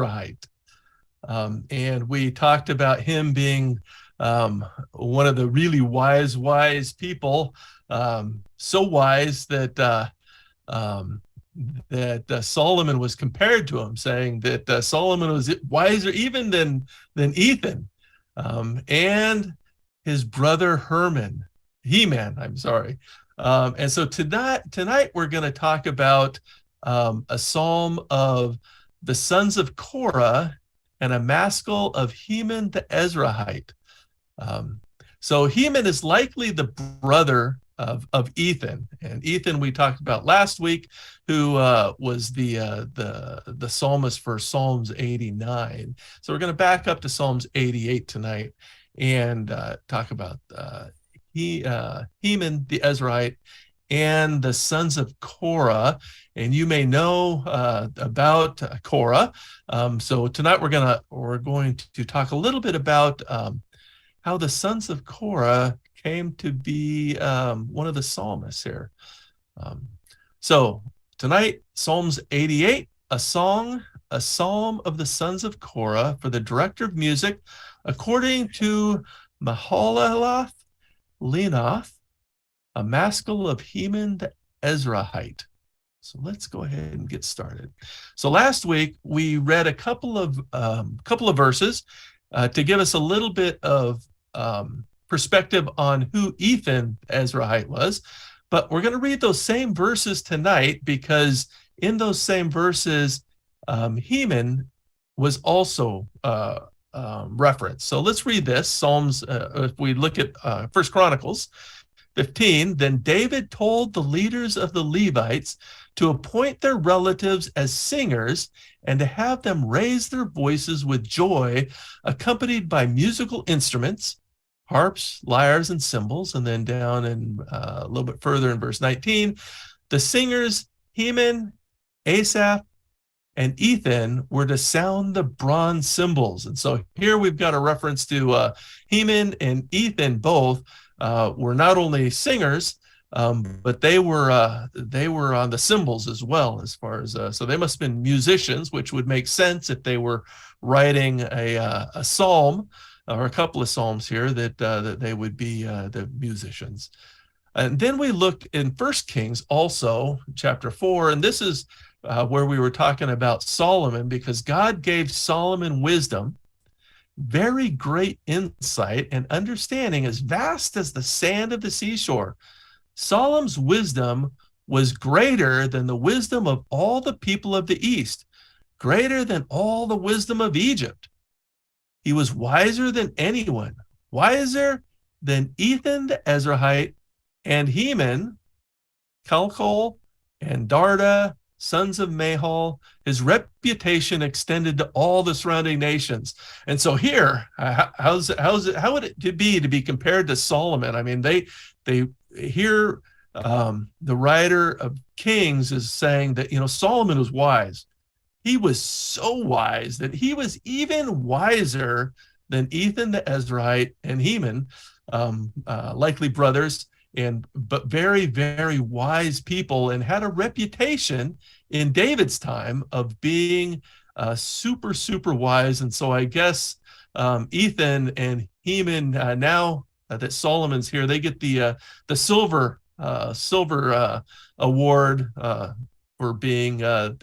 Ezrahite. And we talked about him being one of the really wise people, so wise that Solomon was compared to him, saying that Solomon was wiser even than Ethan, and his brother Heman. I'm sorry. And so tonight we're going to talk about a psalm of the sons of Korah and a maskil of Heman the Ezrahite. So Heman is likely the brother of Ethan, and Ethan we talked about last week, who was the psalmist for Psalms 89. So we're going to back up to Psalms 88 tonight and talk about Heman the Ezrahite and the sons of Korah. And you may know about Korah. So tonight we're going to talk a little bit about how the sons of Korah came to be one of the psalmists here. So tonight, Psalms 88, a psalm of the sons of Korah for the director of music, according to Mahalath Leanoth, a maskil of Heman the Ezrahite. So let's go ahead and get started. So last week we read a couple of verses to give us a little bit of perspective on who Ethan Ezrahite was, but we're going to read those same verses tonight because in those same verses, Heman was also referenced. So let's read this. Psalms, if we look at 1 Chronicles 15, then David told the leaders of the Levites to appoint their relatives as singers and to have them raise their voices with joy, accompanied by musical instruments, harps, lyres, and cymbals. And then down and a little bit further in verse 19, the singers Heman, Asaph, and Ethan were to sound the bronze cymbals. And so here we've got a reference to Heman and Ethan both were not only singers, but they were on the cymbals as well, as far as so they must have been musicians, which would make sense if they were writing a psalm or a couple of psalms here, that they would be the musicians. And then we look in 1 Kings also, chapter 4, and this is where we were talking about Solomon, because God gave Solomon wisdom, very great insight, and understanding as vast as the sand of the seashore. Solomon's wisdom was greater than the wisdom of all the people of the East, greater than all the wisdom of Egypt. He was wiser than anyone, wiser than Ethan the Ezrahite and Heman, Calcol, and Darda, sons of Mahal. His reputation extended to all the surrounding nations. And so here, how would it be to be compared to Solomon? I mean, they here the writer of Kings is saying that Solomon was wise. He was so wise that he was even wiser than Ethan the Ezrahite and Heman, likely brothers, but very, very wise people, and had a reputation in David's time of being super, super wise. And so I guess Ethan and Heman, now that Solomon's here, they get the silver award for being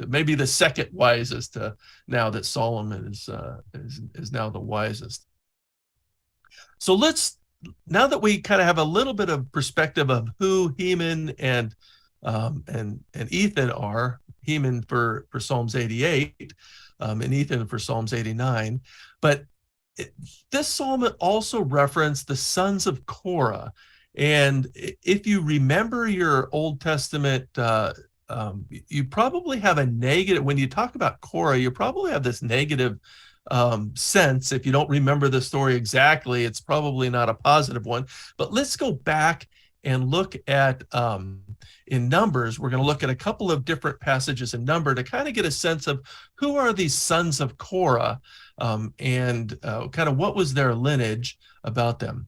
maybe the second wisest, now that Solomon is now the wisest. So now that we kind of have a little bit of perspective of who Heman and Ethan are, Heman for Psalms 88, and Ethan for Psalms 89, but this psalm also referenced the sons of Korah. And if you remember your Old Testament, you probably have a negative, when you talk about Korah, you probably have this negative sense. If you don't remember the story exactly, it's probably not a positive one. But let's go back and look at, in Numbers, we're going to look at a couple of different passages in Number to kind of get a sense of who are these sons of Korah, and kind of what was their lineage about them.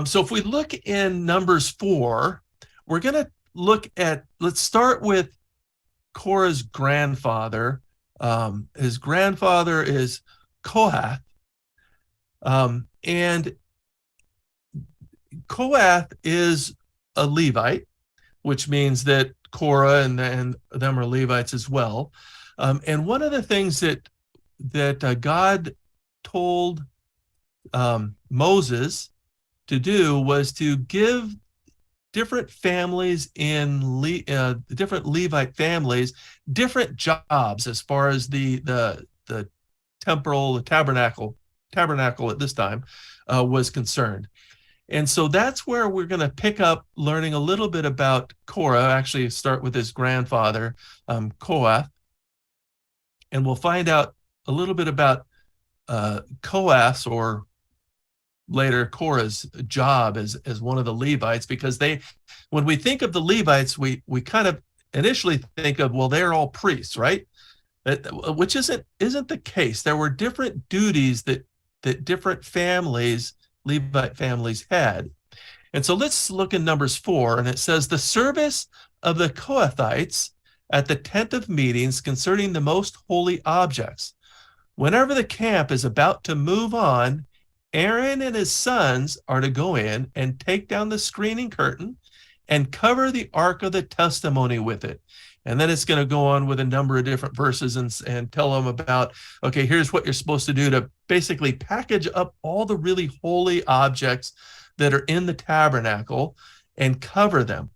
So if we look in Numbers 4, we're going to let's start with Korah's grandfather, His grandfather is Kohath, and Kohath is a Levite, which means that Korah and them are Levites as well. And one of the things that God told Moses to do was to give different families different Levite families different jobs as far as the temporal the tabernacle at this time was concerned. And so that's where we're going to pick up learning a little bit about Korah, actually start with his grandfather, Kohath, and we'll find out a little bit about Kohath's, or later Korah's, job as one of the Levites, because when we think of the Levites, we kind of initially think of, well, they're all priests, right? Which isn't the case. There were different duties that different families, Levite families, had. And so let's look in Numbers 4, and it says, the service of the Kohathites at the tent of meetings concerning the most holy objects. Whenever the camp is about to move on, Aaron and his sons are to go in and take down the screening curtain and cover the Ark of the Testimony with it. And then it's going to go on with a number of different verses and tell them about, okay, here's what you're supposed to do to basically package up all the really holy objects that are in the tabernacle and cover them.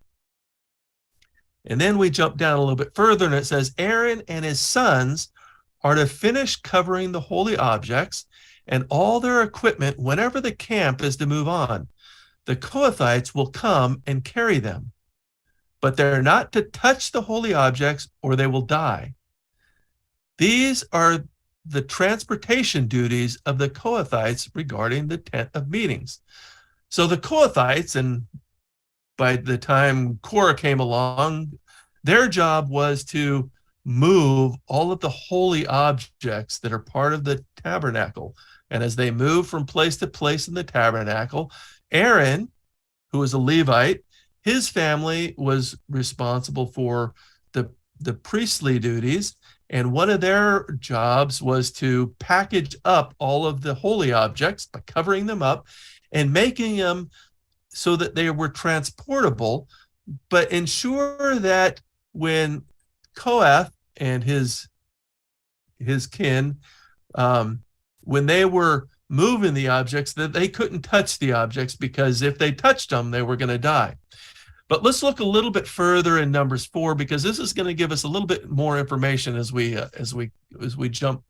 And then we jump down a little bit further, and it says, Aaron and his sons are to finish covering the holy objects and all their equipment whenever the camp is to move on. The Kohathites will come and carry them, but they're not to touch the holy objects or they will die. These are the transportation duties of the Kohathites regarding the tent of meetings. So the Kohathites, and by the time Korah came along, their job was to move all of the holy objects that are part of the tabernacle. And as they move from place to place in the tabernacle, Aaron, who was a Levite, his family was responsible for the priestly duties. And one of their jobs was to package up all of the holy objects by covering them up and making them so that they were transportable, but ensure that when Kohath and his kin, when they were moving the objects, that they couldn't touch the objects, because if they touched them, they were going to die. But let's look a little bit further in Numbers 4, because this is going to give us a little bit more information as we jump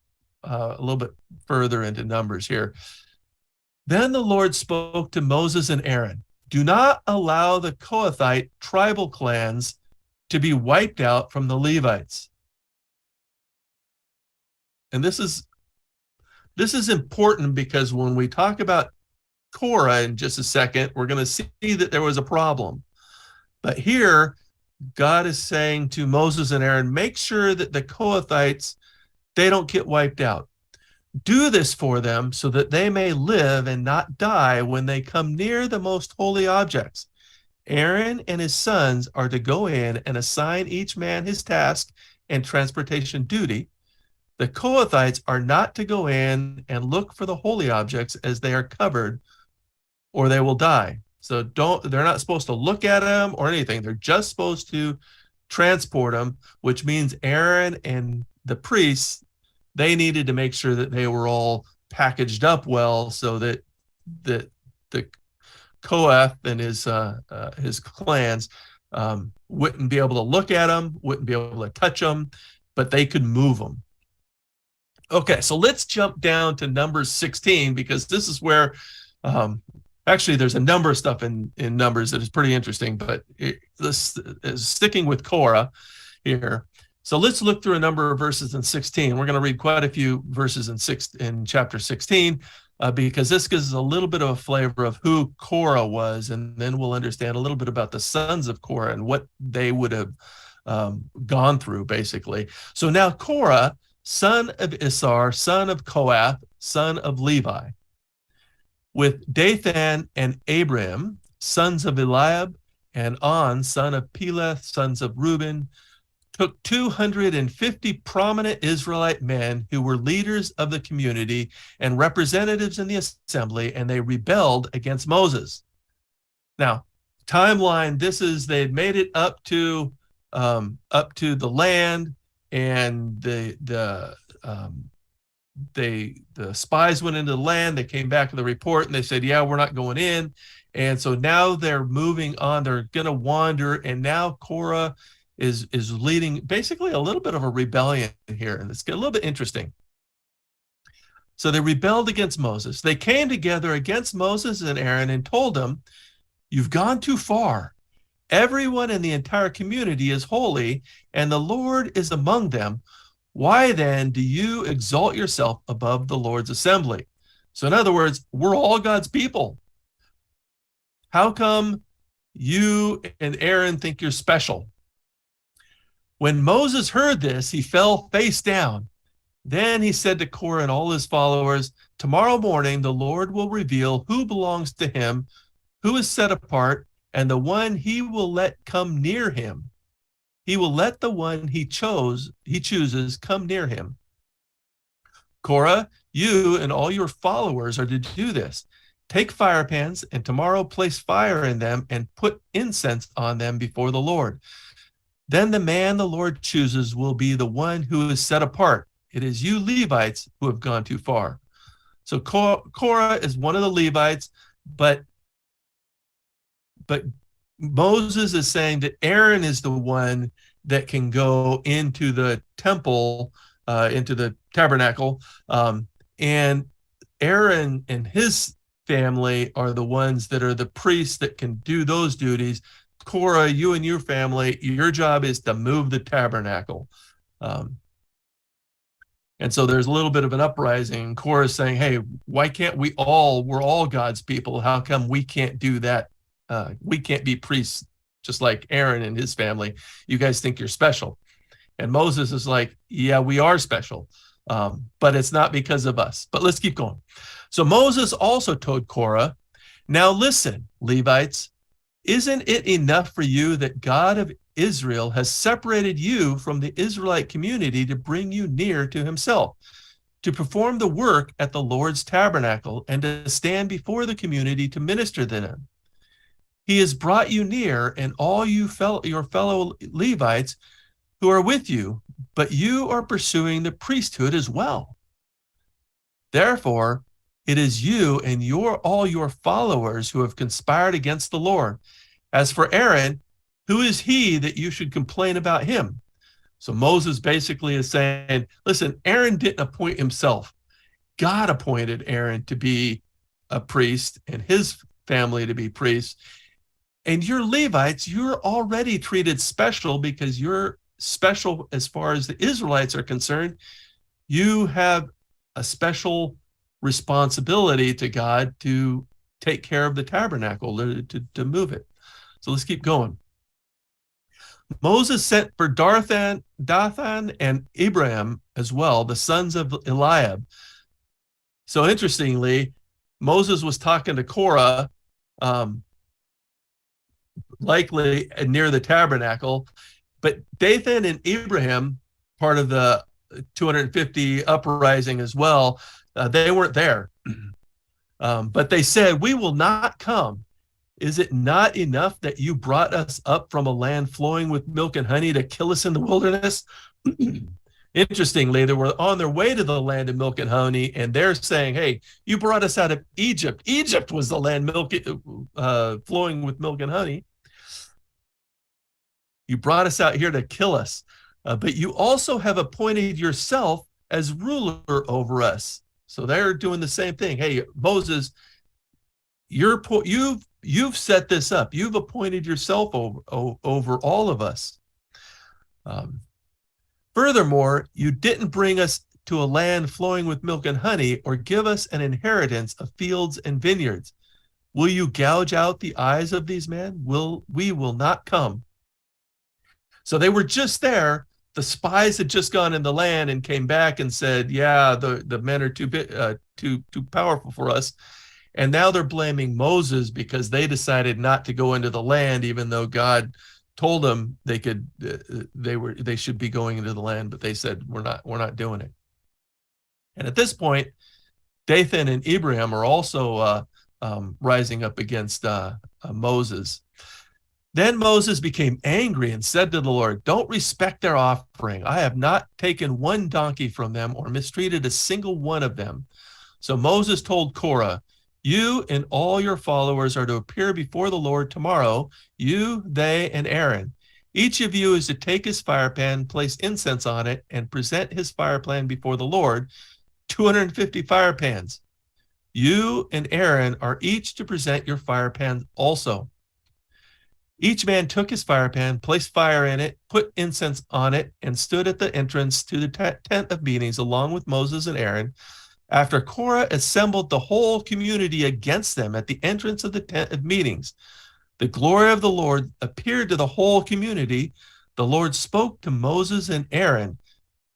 a little bit further into Numbers here. Then the Lord spoke to Moses and Aaron, do not allow the Kohathite tribal clans to be wiped out from the Levites. And this is important, because when we talk about Korah in just a second, we're going to see that there was a problem. But here, God is saying to Moses and Aaron, make sure that the Kohathites, they don't get wiped out. Do this for them so that they may live and not die when they come near the most holy objects. Aaron and his sons are to go in and assign each man his task and transportation duty. The Kohathites are not to go in and look for the holy objects as they are covered, or they will die. So they're not supposed to look at them or anything. They're just supposed to transport them, which means Aaron and the priests, they needed to make sure that they were all packaged up well, so that the Kohath and his clans wouldn't be able to look at them, wouldn't be able to touch them, but they could move them. Okay, so let's jump down to Numbers 16, because this is where actually there's a number of stuff in Numbers that is pretty interesting, but this is sticking with Korah here. So let's look through a number of verses in 16. We're going to read quite a few verses in chapter 16, because this gives us a little bit of a flavor of who Korah was, and then we'll understand a little bit about the sons of Korah and what they would have gone through, basically. So now Korah, son of Issachar, son of Kohath, son of Levi, with Dathan and Abiram, sons of Eliab, and On, son of Peleth, sons of Reuben, took 250 prominent Israelite men who were leaders of the community and representatives in the assembly, and they rebelled against Moses. Now, timeline, this is they'd made it up to the land, and the spies went into the land. They came back with a report and they said, yeah, we're not going in. And so now they're moving on. They're going to wander, and now Korah is leading basically a little bit of a rebellion here, and it's a little bit interesting. So they rebelled against Moses. They came together against Moses and Aaron and told them, you've gone too far. Everyone in the entire community is holy, and the Lord is among them. Why then do you exalt yourself above the Lord's assembly? So in other words, we're all God's people. How come you and Aaron think you're special? When Moses heard this, he fell face down. Then he said to Korah and all his followers, tomorrow morning the Lord will reveal who belongs to him, who is set apart, and the one he will let come near him. He will let the one he chooses come near him. Korah, you and all your followers are to do this. Take fire pans, and tomorrow place fire in them and put incense on them before the Lord. Then the man the Lord chooses will be the one who is set apart. It is you Levites who have gone too far. So Korah is one of the Levites, but Moses is saying that Aaron is the one that can go into the temple, into the tabernacle, and Aaron and his family are the ones that are the priests that can do those duties. Korah, you and your family, your job is to move the tabernacle. And so there's a little bit of an uprising. Korah is saying, hey, why can't we're all God's people. How come we can't do that? We can't be priests just like Aaron and his family. You guys think you're special. And Moses is like, yeah, we are special, but it's not because of us. But let's keep going. So Moses also told Korah, now listen, Levites, isn't it enough for you that God of Israel has separated you from the Israelite community to bring you near to himself, to perform the work at the Lord's tabernacle and to stand before the community to minister to them? He has brought you near, and all your fellow Levites who are with you, but you are pursuing the priesthood as well. Therefore, it is you and all your followers who have conspired against the Lord. As for Aaron, who is he that you should complain about him? So Moses basically is saying, listen, Aaron didn't appoint himself. God appointed Aaron to be a priest and his family to be priests. And you're Levites, you're already treated special because you're special as far as the Israelites are concerned. You have a special responsibility to God to take care of the tabernacle, to move it. So let's keep going. Moses sent for Dathan and Abiram as well, the sons of Eliab. So interestingly, Moses was talking to Korah, likely near the tabernacle, but Dathan and Abiram, part of the 250 uprising as well, they weren't there. But they said, we will not come. Is it not enough that you brought us up from a land flowing with milk and honey to kill us in the wilderness? Interestingly, they were on their way to the land of milk and honey, and they're saying, hey, you brought us out of Egypt. Egypt was the land flowing with milk and honey. You brought us out here to kill us, but you also have appointed yourself as ruler over us. So they're doing the same thing. Hey, Moses, you've set this up. You've appointed yourself over all of us. Furthermore, you didn't bring us to a land flowing with milk and honey, or give us an inheritance of fields and vineyards. Will you gouge out the eyes of these men? We will not come. So they were just there. The spies had just gone in the land and came back and said, yeah, the men are too powerful for us. And now they're blaming Moses because they decided not to go into the land, even though God told them they should be going into the land, but they said we're not doing it. And at this point, Dathan and Abiram are also rising up against Moses. Then Moses became angry and said to the Lord, "Don't respect their offering. I have not taken one donkey from them or mistreated a single one of them." So Moses told Korah, "You and all your followers are to appear before the Lord tomorrow, you, they, and Aaron. Each of you is to take his fire pan, place incense on it, and present his fire pan before the Lord, 250 fire pans. You and Aaron are each to present your fire pans also." Each man took his fire pan, placed fire in it, put incense on it, and stood at the entrance to the tent of meetings along with Moses and Aaron. After Korah assembled the whole community against them at the entrance of the tent of meetings, the glory of the Lord appeared to the whole community. The Lord spoke to Moses and Aaron,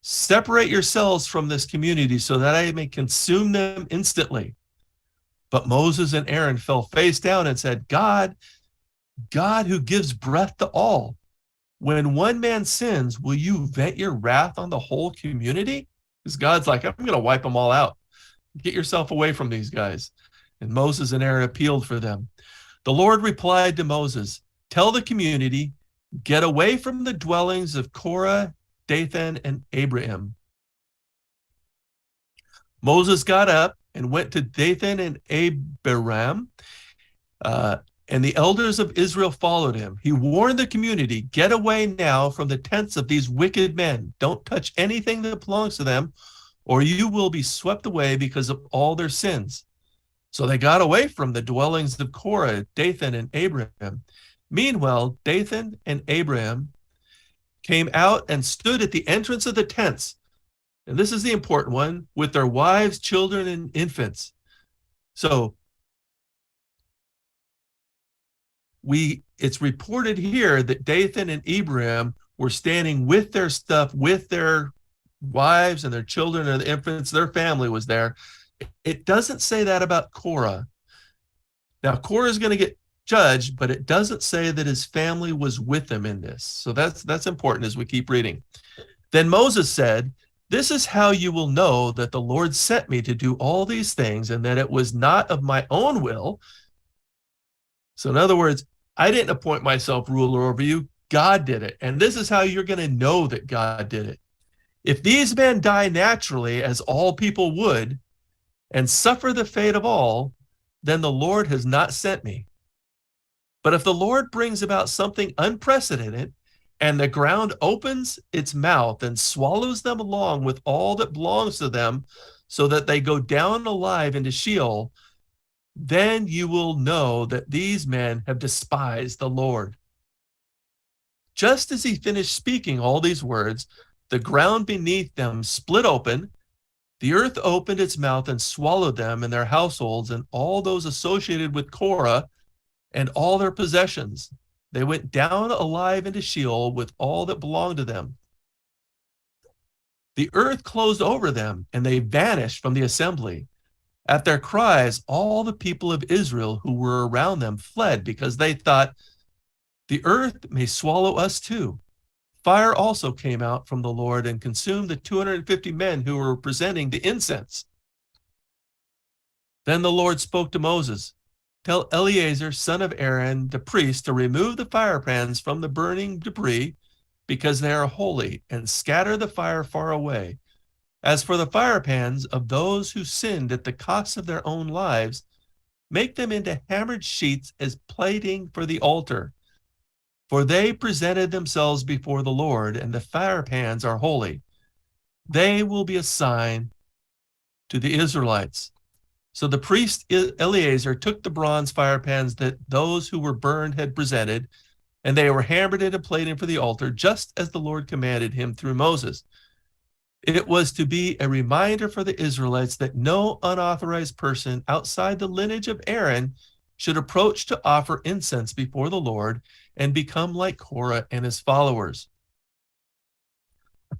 "Separate yourselves from this community so that I may consume them instantly." But Moses and Aaron fell face down and said, God who gives breath to all, when one man sins, will you vent your wrath on the whole community? Because God's like, I'm going to wipe them all out. Get yourself away from these guys. And Moses and Aaron appealed for them. The Lord replied to Moses, "Tell the community, get away from the dwellings of Korah, Dathan, and Abiram." Moses got up and went to Dathan and Abiram, and the elders of Israel followed him. He warned the community, "Get away now from the tents of these wicked men. Don't touch anything that belongs to them, or you will be swept away because of all their sins." So they got away from the dwellings of Korah, Dathan, and Abiram. Meanwhile, Dathan and Abiram came out and stood at the entrance of the tents. And this is the important one, with their wives, children, and infants. So it's reported here that Dathan and Abiram were standing with their stuff, with their wives and their children and the infants. Their family was there. It doesn't say that about Korah. Now, Korah is going to get judged, but it doesn't say that his family was with him in this. So that's important as we keep reading. Then Moses said, "This is how you will know that the Lord sent me to do all these things and that it was not of my own will." So in other words, I didn't appoint myself ruler over you. God did it. And this is how you're going to know that God did it. "If these men die naturally, as all people would, and suffer the fate of all, then the Lord has not sent me. But if the Lord brings about something unprecedented, and the ground opens its mouth and swallows them along with all that belongs to them, so that they go down alive into Sheol, then you will know that these men have despised the Lord." Just as he finished speaking all these words, the ground beneath them split open. The earth opened its mouth and swallowed them and their households and all those associated with Korah and all their possessions. They went down alive into Sheol with all that belonged to them. The earth closed over them, and they vanished from the assembly. At their cries, all the people of Israel who were around them fled, because they thought, "The earth may swallow us too." Fire also came out from the Lord and consumed the 250 men who were presenting the incense. Then the Lord spoke to Moses, "Tell Eleazar, son of Aaron, the priest, to remove the fire pans from the burning debris, because they are holy, and scatter the fire far away. As for the fire pans of those who sinned at the cost of their own lives, make them into hammered sheets as plating for the altar. For they presented themselves before the Lord, and the fire pans are holy. They will be a sign to the Israelites." So the priest Eleazar took the bronze fire pans that those who were burned had presented, and they were hammered into plating for the altar, just as the Lord commanded him through Moses. It was to be a reminder for the Israelites that no unauthorized person outside the lineage of Aaron should approach to offer incense before the Lord and become like Korah and his followers.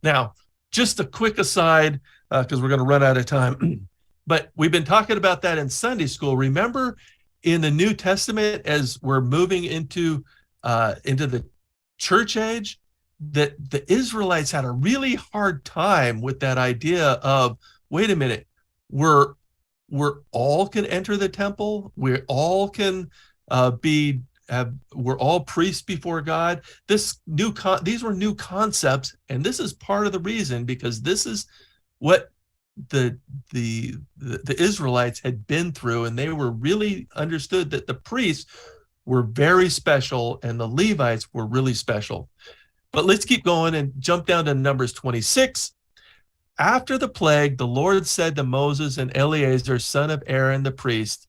Now, just a quick aside, because we're going to run out of time, but we've been talking about that in Sunday school. Remember in the New Testament, as we're moving into the church age, that the Israelites had a really hard time with that idea of, wait a minute, we're we're all can enter the temple, we all can be we're all priests before God. These were new concepts, and this is part of the reason, because this is what the the Israelites had been through, and they were really understood that the priests were very special and the Levites were really special. But let's keep going and jump down to Numbers 26. After the plague, the Lord said to Moses and Eleazar, son of Aaron the priest,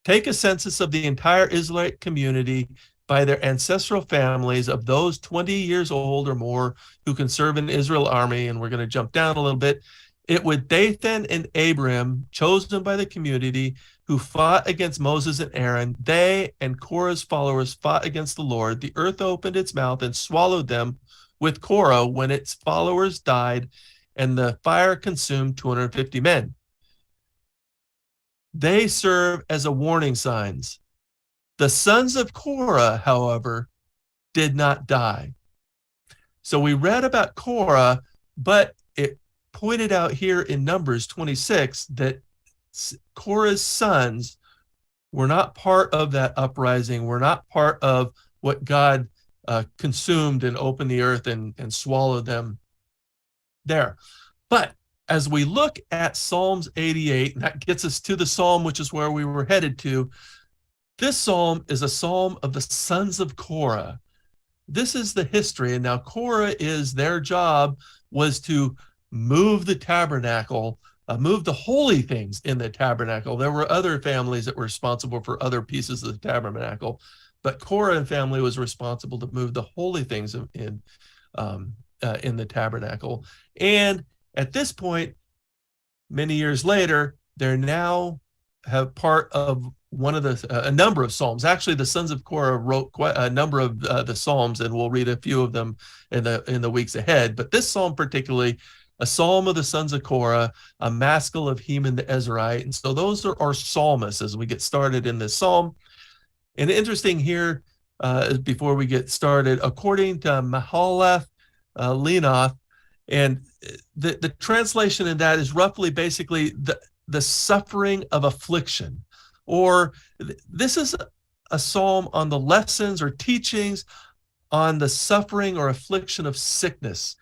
take a census of the entire Israelite community by their ancestral families of those 20 years old or more who can serve in Israel army. And we're going to jump down a little bit. It was Dathan and Abiram, chosen by the community, who fought against Moses and Aaron. They and Korah's followers fought against the Lord. The earth opened its mouth and swallowed them with Korah when its followers died, and the fire consumed 250 men. They serve as a warning signs. The sons of Korah, however, did not die. So we read about Korah, but it pointed out here in Numbers 26 that Korah's sons were not part of that uprising, were not part of what God consumed and opened the earth and swallowed them there. But as we look at Psalms 88, and that gets us to the psalm, which is where we were headed to, this psalm is a psalm of the sons of Korah. This is the history. And now Korah, their job was to move the tabernacle, move the holy things in the tabernacle. There were other families that were responsible for other pieces of the tabernacle, but Korah and family was responsible to move the holy things in the tabernacle. And at this point, many years later, they're now have part of one of a number of psalms. Actually, the sons of Korah wrote quite a number of the psalms, and we'll read a few of them in the weeks ahead. But this psalm particularly, a psalm of the sons of Korah, a maskil of Heman the Ezrahite. And so those are our psalmists as we get started in this psalm. And interesting here, before we get started, according to Mahalath Leanoth, and the translation in that is roughly basically the suffering of affliction, or this is a psalm on the lessons or teachings on the suffering or affliction of sickness.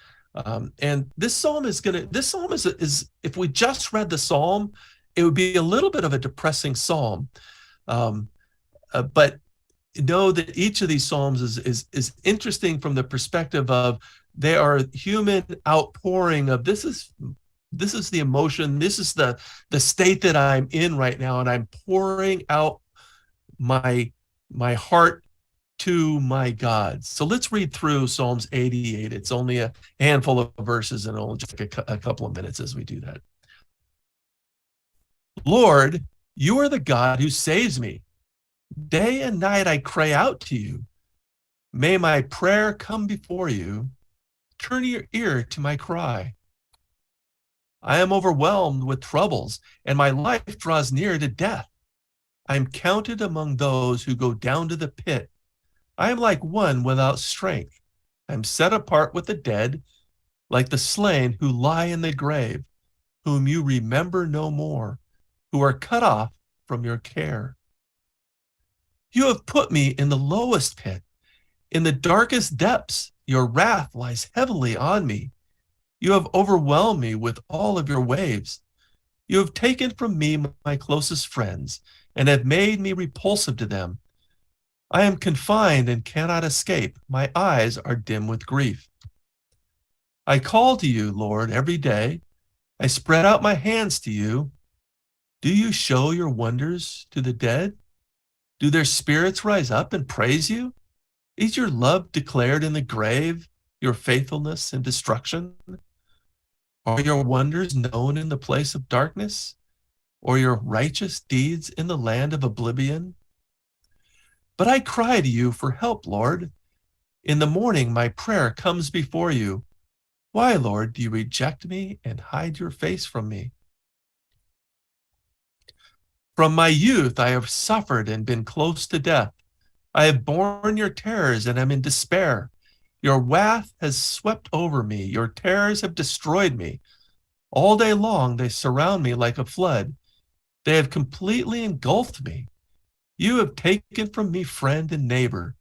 And this psalm is if we just read the psalm, it would be a little bit of a depressing psalm. But know that each of these psalms is interesting from the perspective of they are human outpouring of this is the emotion, this is the state that I'm in right now, and I'm pouring out my heart to my God. So let's read through Psalms 88. It's only a handful of verses, and it'll just take a couple of minutes as we do that. Lord, you are the God who saves me. Day and night I cry out to you. May my prayer come before you. Turn your ear to my cry. I am overwhelmed with troubles, and my life draws near to death. I am counted among those who go down to the pit. I am like one without strength. I am set apart with the dead, like the slain who lie in the grave, whom you remember no more, who are cut off from your care. You have put me in the lowest pit. In the darkest depths, your wrath lies heavily on me. You have overwhelmed me with all of your waves. You have taken from me my closest friends and have made me repulsive to them. I am confined and cannot escape. My eyes are dim with grief. I call to you, Lord, every day. I spread out my hands to you. Do you show your wonders to the dead? Do their spirits rise up and praise you? Is your love declared in the grave, your faithfulness in destruction? Are your wonders known in the place of darkness, or your righteous deeds in the land of oblivion? But I cry to you for help, Lord. In the morning my prayer comes before you. Why, Lord, do you reject me and hide your face from me? From my youth I have suffered and been close to death. I have borne your terrors and am in despair. Your wrath has swept over me. Your terrors have destroyed me. All day long, they surround me like a flood. They have completely engulfed me. You have taken from me friend and neighbor.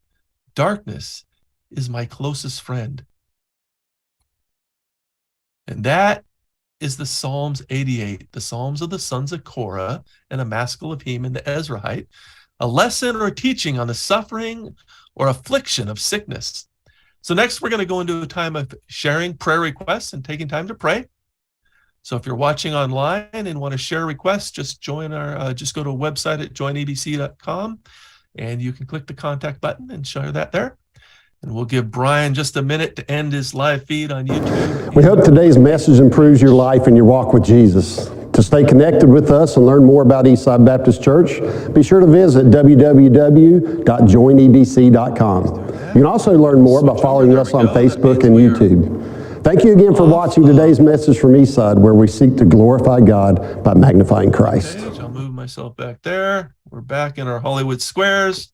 Darkness is my closest friend. And that is the Psalms 88, the Psalms of the sons of Korah and a maskil of Heman the Ezrahite, a lesson or teaching on the suffering or affliction of sickness. So next we're going to go into a time of sharing prayer requests and taking time to pray. So if you're watching online and want to share requests, just join just go to a website at joinabc.com and you can click the contact button and share that there. And we'll give Brian just a minute to end his live feed on YouTube. We hope today's message improves your life and your walk with Jesus. To stay connected with us and learn more about Eastside Baptist Church, be sure to visit www.joinebc.com. You can also learn more by following us on Facebook and YouTube. Thank you again for watching today's message from Eastside, where we seek to glorify God by magnifying Christ. I'll move myself back there. We're back in our Hollywood squares.